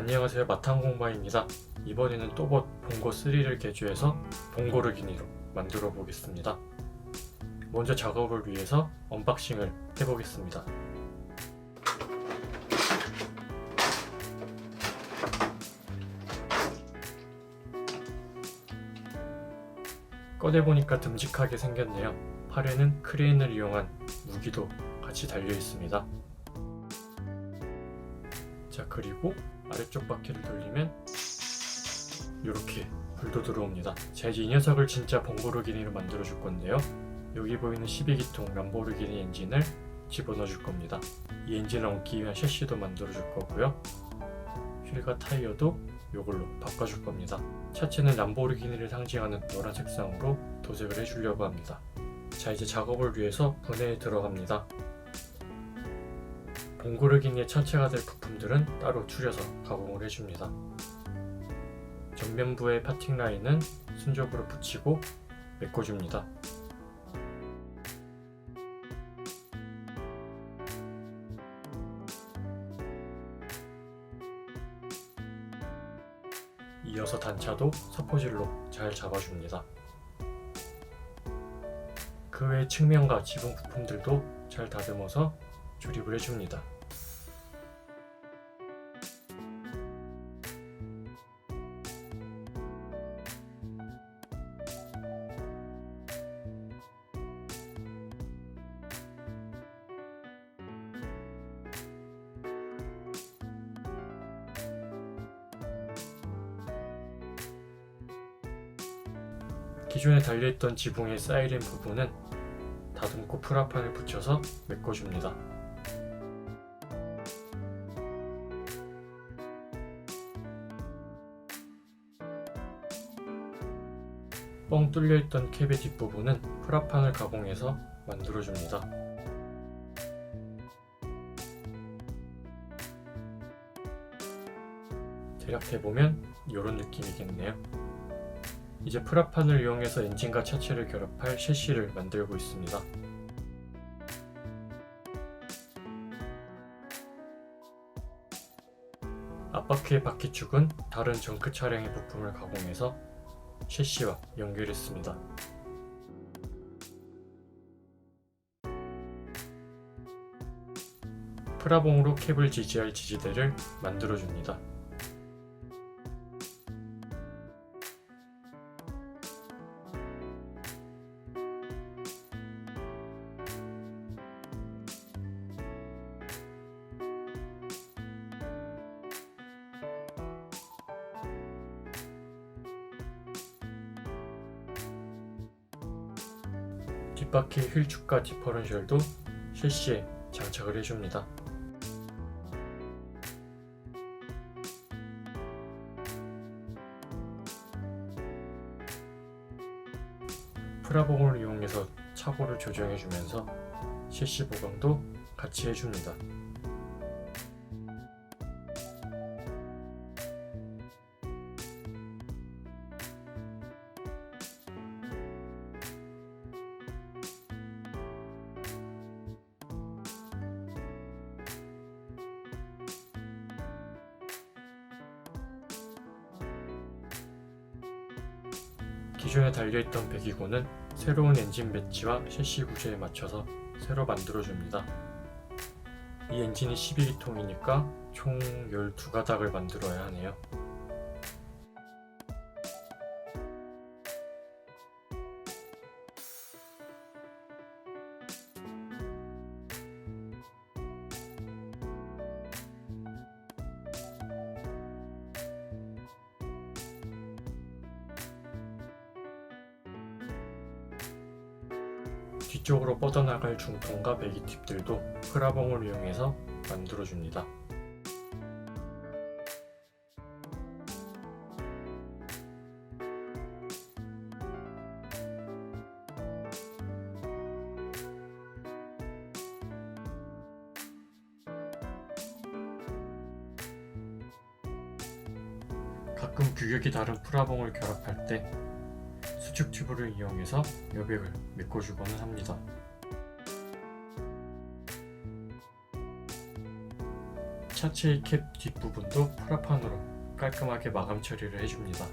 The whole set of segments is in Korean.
안녕하세요, 마탕공방입니다. 이번에는 또봇 봉고3를 개조해서 봉고르기니로 만들어 보겠습니다. 먼저 작업을 위해서 언박싱을 해보겠습니다. 꺼내보니까 듬직하게 생겼네요. 팔에는 크레인을 이용한 무기도 같이 달려 있습니다. 자, 그리고 아래쪽 바퀴를 돌리면 이렇게 불도 들어옵니다. 자, 이제 이 녀석을 진짜 봉고르기니로 만들어 줄 건데요. 여기 보이는 12기통 람보르기니 엔진을 집어넣어 줄 겁니다. 이 엔진을 얹기 위한 셰시도 만들어 줄 거고요. 휠과 타이어도 이걸로 바꿔줄 겁니다. 차체는 람보르기니를 상징하는 노란 색상으로 도색을 해주려고 합니다. 자, 이제 작업을 위해서 분해에 들어갑니다. 봉고르기니의 차체가 될 부품들은 따로 추려서 가공을 해줍니다. 전면부의 파팅 라인은 순접으로 붙이고 메꿔줍니다. 이어서 단차도 서포질로 잘 잡아줍니다. 그 외 측면과 지붕 부품들도 잘 다듬어서 조립을 해줍니다. 기존에 달려있던 지붕의 사이렌 부분은 다듬고 프라판을 붙여서 메꿔줍니다. 뻥 뚫려있던 캡의 뒷부분은 프라판을 가공해서 만들어줍니다. 대략 해보면 이런 느낌이겠네요. 이제 프라판을 이용해서 엔진과 차체를 결합할 셰시를 만들고 있습니다. 앞바퀴의 바퀴축은 다른 정크 차량의 부품을 가공해서 셰시와 연결했습니다. 프라봉으로 캡을 지지할 지지대를 만들어줍니다. 뒷바퀴 휠축과 디퍼런셜도 셰시에 장착을 해줍니다. 프라봉을 이용해서 차고를 조정해주면서 셰시 보강도 같이 해줍니다. 기존에 달려있던 배기구는 새로운 엔진 배치와 셰시 구조에 맞춰서 새로 만들어줍니다. 이 엔진이 12기통이니까 총 12가닥을 만들어야 하네요. 뒤쪽으로 뻗어나갈 중통과 배기팁들도 프라봉을 이용해서 만들어줍니다. 가끔 규격이 다른 프라봉을 결합할 때 수축 튜브를 이용해서 여백을 메꿔주고는 합니다. 차체의 캡 뒷부분도 프라판으로 깔끔하게 마감 처리를 해줍니다.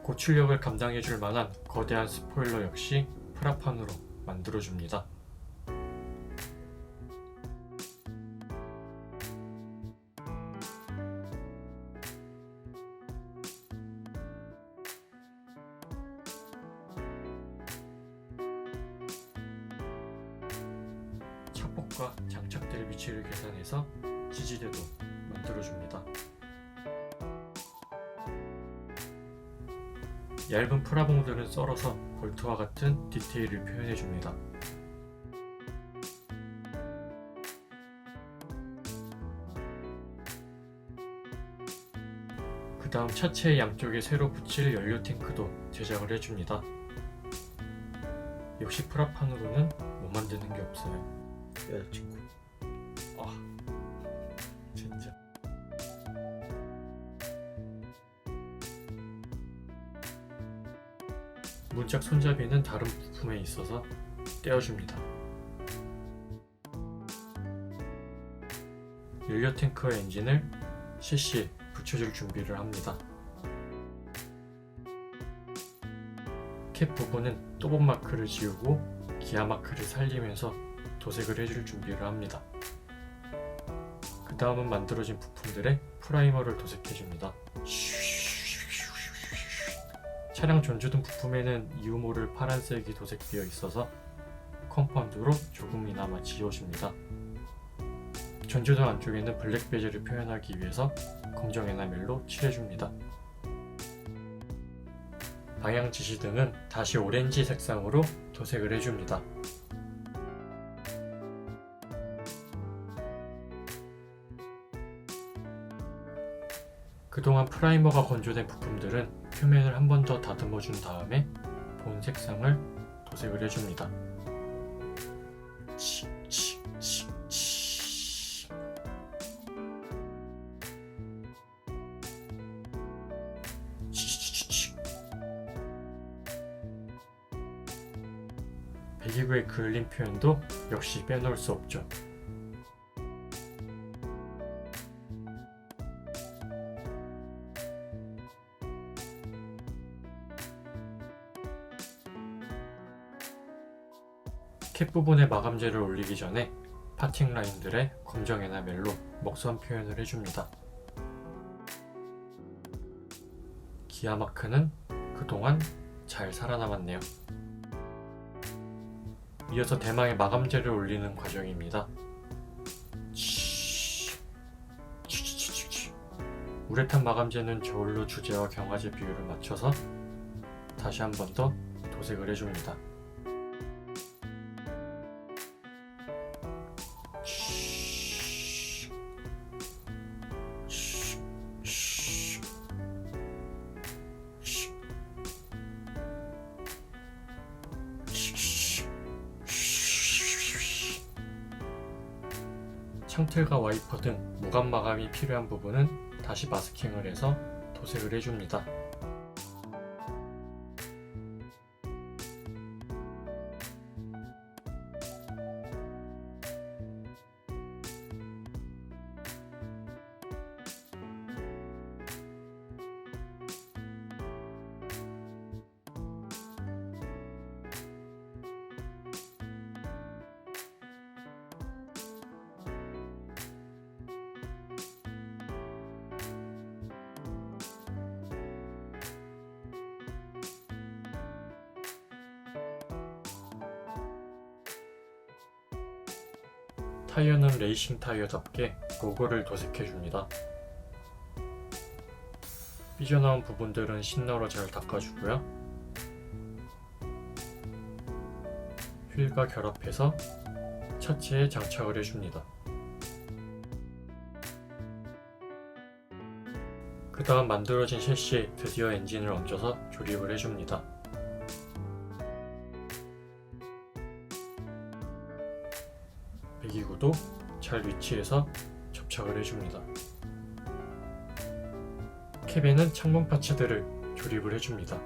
고출력을 감당해줄 만한 거대한 스포일러 역시 프라판으로 만들어줍니다. 착복과 장착될 위치를 계산해서 지지대도 만들어줍니다. 얇은 프라봉들은 썰어서 볼트와 같은 디테일을 표현해줍니다. 그 다음 차체의 양쪽에 새로 붙일 연료 탱크도 제작을 해줍니다. 역시 프라판으로는 못 만드는 게 없어요. 여자친구. 진짜. 문짝 손잡이는 다른 부품에 있어서 떼어줍니다. 연료 탱크와 엔진을 셰시에 붙여줄 준비를 합니다. 캡 부분은 또봇 마크를 지우고 기아 마크를 살리면서 도색을 해줄 준비를 합니다. 그 다음은 만들어진 부품들에 프라이머를 도색해줍니다. 차량 전주등 부품에는 이우모를 파란색이 도색되어 있어서 컴파운드로 조금이나마 지워줍니다. 전주등 안쪽에는 블랙 베젤을 표현하기 위해서 검정 에나멜로 칠해줍니다. 방향 지시등은 다시 오렌지 색상으로 도색을 해줍니다. 그동안 프라이머가 건조된 부품들은 표면을 한 번 더 다듬어 준 다음에 본 색상을 도색을 해줍니다. 배기구의 그을림 표현도 역시 빼놓을 수 없죠. 캡 부분에 마감재를 올리기 전에 파팅 라인들의 검정 에나멜로 먹선 표현을 해줍니다. 기아 마크는 그동안 잘 살아남았네요. 이어서 대망의 마감재를 올리는 과정입니다. 우레탄 마감재는 저울로 주제와 경화제 비율을 맞춰서 다시 한 번 더 도색을 해줍니다. 창틀과 와이퍼 등 무감 마감이 필요한 부분은 다시 마스킹을 해서 도색을 해줍니다. 타이어는 레이싱 타이어답게 로고를 도색해줍니다. 삐져나온 부분들은 신너로 잘 닦아주고요. 휠과 결합해서 차체에 장착을 해줍니다. 그 다음 만들어진 셰시에 드디어 엔진을 얹어서 조립을 해줍니다. 배기구도 잘 위치해서 접착을 해줍니다. 캡에는 창문 파츠들을 조립을 해줍니다.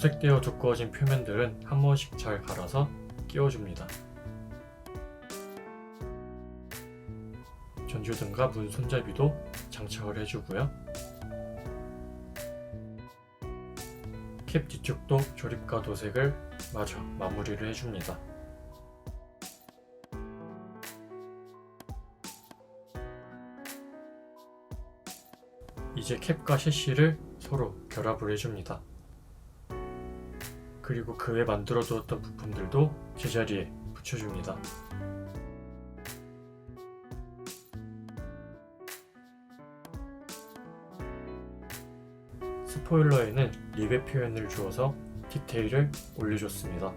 도색되어 두꺼워진 표면들은 한 번씩 잘 갈아서 끼워줍니다. 전조등과 문 손잡이도 장착을 해주고요. 캡 뒤쪽도 조립과 도색을 마저 마무리를 해줍니다. 이제 캡과 셰시를 서로 결합을 해줍니다. 그리고 그 외 만들어 두었던 부품들도 제자리에 붙여줍니다. 스포일러에는 립의 표현을 주어서 디테일을 올려줬습니다.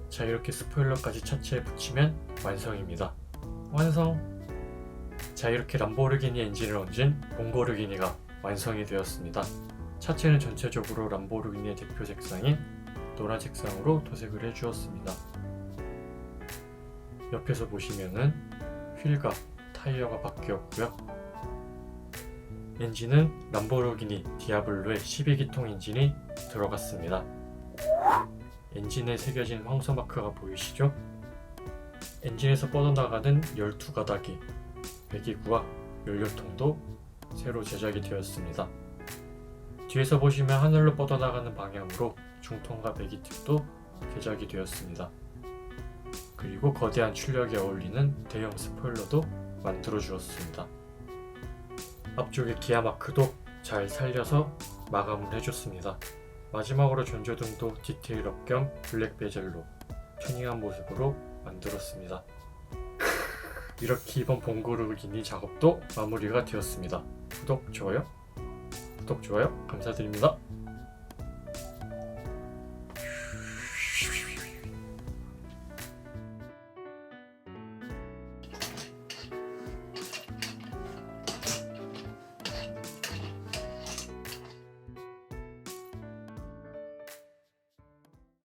자, 이렇게 스포일러까지 차체에 붙이면 완성입니다. 완성! 자, 이렇게 람보르기니 엔진을 얹은 봉고르기니가 완성이 되었습니다. 차체는 전체적으로 람보르기니의 대표 색상인 노란 색상으로 도색을 해주었습니다. 옆에서 보시면은 휠과 타이어가 바뀌었고요. 엔진은 람보르기니 디아블로의 12기통 엔진이 들어갔습니다. 엔진에 새겨진 황소 마크가 보이시죠? 엔진에서 뻗어나가는 12가닥이 배기구와 연료통도 새로 제작이 되었습니다. 뒤에서 보시면 하늘로 뻗어나가는 방향으로 중통과 배기팁도 제작이 되었습니다. 그리고 거대한 출력에 어울리는 대형 스포일러도 만들어 주었습니다. 앞쪽에 기아 마크도 잘 살려서 마감을 해줬습니다. 마지막으로 전조등도 디테일업 겸 블랙 베젤로 튜닝한 모습으로 만들었습니다. 이렇게 이번 봉고르기니 작업도 마무리가 되었습니다. 구독, 좋아요 감사드립니다.